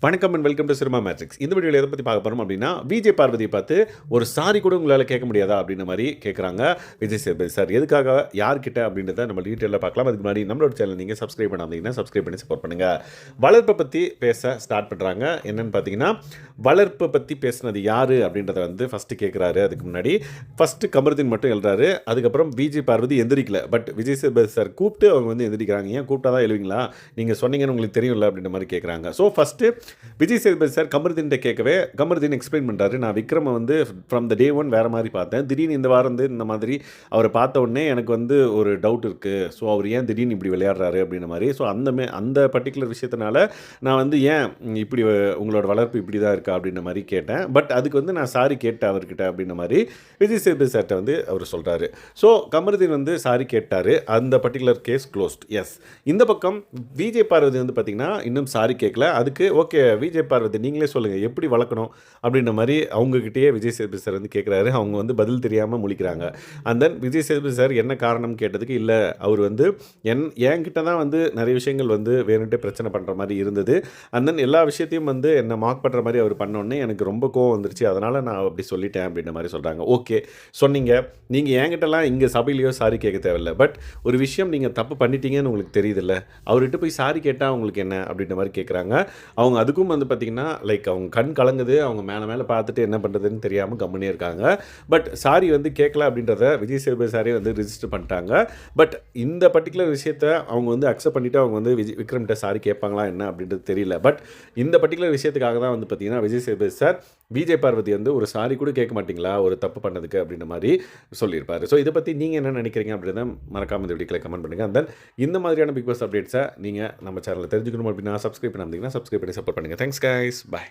வணக்கம் and welcome to cinema matrix. இந்த வீடியோவில் எதை பற்றி பார்க்க போகிறோம் அப்படின்னா, விஜய் பார்வதியை பார்த்து ஒரு சாரி கூட உங்களால் கேட்க முடியாதா அப்படின்ற மாதிரி கேட்குறாங்க விஜய் சேதுபதி சார். எதுக்காக, யார்கிட்ட அப்படின்றத நம்ம டீட்டெயிலாக பார்க்கலாம். அதுக்கு முன்னாடி நம்மளோட சேனல் நீங்கள் சப்ஸ்கிரைப் பண்ணாதீங்கன்னா சப்ஸ்கிரைப் பண்ணி சப்போர்ட் பண்ணுங்கள். வளர்ப்பை பற்றி பேச ஸ்டார்ட் பண்ணுறாங்க. என்னென்னு பார்த்தீங்கன்னா, வளர்ப்பை பற்றி பேசுனது யார் அப்படின்றத வந்து ஃபஸ்ட்டு கேட்குறாரு. அதுக்கு முன்னாடி ஃபஸ்ட்டு கமருதீன் மட்டும் எழுறாரு. அதுக்கப்புறம் விஜய் பார்வதி எந்திரிக்கல. பட் விஜய் சேதுபதி சார் கூப்பிட்டு அவங்க வந்து எந்திரிக்கிறாங்க. ஏன் கூப்பிட்டா தான் எழுவீங்களா, நீங்கள் சொன்னீங்கன்னு உங்களுக்கு தெரியும்ல அப்படின்ற மாதிரி கேட்குறாங்க. So first Vijay Sethupathi sir Kamaruddin கேட்கவே கமருதீன் எக்ஸ்பிளைன் பண்ணுறாரு. நான் விக்ரமை வந்து ஃப்ரம் த டே ஒன் வேறு மாதிரி பார்த்தேன். திடீர்னு இந்த வாரம் வந்து இந்த மாதிரி அவரை பார்த்த உடனே எனக்கு வந்து ஒரு டவுட் இருக்குது. ஸோ அவர் ஏன் திடீர்னு இப்படி விளையாடுறாரு அப்படின்ற மாதிரி. ஸோ அந்த பர்டிகுலர் விஷயத்தினால நான் வந்து ஏன் இப்படி உங்களோட வளர்ப்பு இப்படி தான் இருக்கா அப்படின்ற மாதிரி கேட்டேன். பட் அதுக்கு வந்து நான் சாரி கேட்டேன் அவர்கிட்ட அப்படின்ற மாதிரி விஜய் சேதுபதி சார்கிட்ட வந்து அவர் சொல்கிறாரு. ஸோ கமருதீன் வந்து சாரி கேட்டார். அந்த பர்டிகுலர் கேஸ் க்ளோஸ்ட். எஸ். இந்த பக்கம் விஜய் பார்வதி வந்து பார்த்திங்கன்னா இன்னும் சாரி கேட்கல. அதுக்கு ஓகே விஜய் பார்வதி நீங்களே சொல்லுங்கள் எப்படி வளர்க்கணும் அப்படின்ற மாதிரி அவங்ககிட்டயே விஜய் சேதுபதி சார் வந்து கேட்குறாரு. அவங்க வந்து பதில் தெரியாமல் முழிக்கிறாங்க. And then Vijay Sethupathi sir என்ன காரணம் கேட்டதுக்கு, இல்லை அவர் வந்து என்கிட்ட தான் வந்து நிறைய விஷயங்கள் வந்து வேணுன்ட்டே பிரச்சனை பண்ணுற மாதிரி இருந்தது. அண்ட் தென் எல்லா விஷயத்தையும் வந்து என்னை மார்க் பண்ணுற மாதிரி அவர் பண்ணோடனே எனக்கு ரொம்ப கோவம் வந்துருச்சு. அதனால் நான் அப்படி சொல்லிட்டேன் அப்படின்ற மாதிரி சொல்கிறாங்க. ஓகே சொன்னீங்க, நீங்கள் என்கிட்டலாம் இங்கே சபையிலையோ சாரி கேட்க தேவையில்லை. பட் ஒரு விஷயம் நீங்கள் தப்பு பண்ணிட்டீங்கன்னு உங்களுக்கு தெரியுதில்ல, அவர்கிட்ட போய் சாரி கேட்டால் உங்களுக்கு என்ன அப்படின்ற மாதிரி கேட்குறாங்க. அவங்க அதுக்கும் வந்து பார்த்திங்கன்னா லைக் அவங்க கண் கலங்குது. அவங்க மேலே பார்த்துட்டு என்ன பண்ணுறதுன்னு தெரியாமல் கம்முனே இருக்காங்க. பட் சாரி வந்து கேட்கல அப்படின்றத விஜய் சேதுபதி சாரே வந்து ரிஜிஸ்டர் பண்ணிட்டாங்க. பட் இந்த பர்டிகுலர் விஷயத்தை அவங்க வந்து அக்செப்ட் பண்ணிவிட்டு அவங்க வந்து விக்ரம்கிட்ட சாரி கேட்பாங்களா என்ன அப்படின்றது தெரியல. பட் இந்த பர்டிகுலர் விஷயத்துக்காக தான் வந்து பார்த்திங்கன்னா விஜய் சேதுபதி சார் விஜய் பார்வதி வந்து ஒரு சாரி கூட கேட்க மாட்டிங்களா ஒரு தப்பு பண்ணதுக்கு அப்படின்ற மாதிரி சொல்லியிருப்பார். ஸோ இதை பற்றி நீங்கள் என்ன நினைக்கிறீங்க அப்படின்றத மறக்காமல் இந்த வீடியோவில் கமெண்ட் பண்ணுங்கள். தென் இந்த மாதிரியான பிக் பாஸ் அப்டேட்ஸை நீங்கள் நம்ம சேனலில் தெரிஞ்சுக்கணும் அப்படின்னா சப்ஸ்கிரைப் பண்ணாமல் சப்ஸ்கிரைப் பண்ணி சப்போர்ட் பண்ணுங்கள். Thanks guys. பாய்.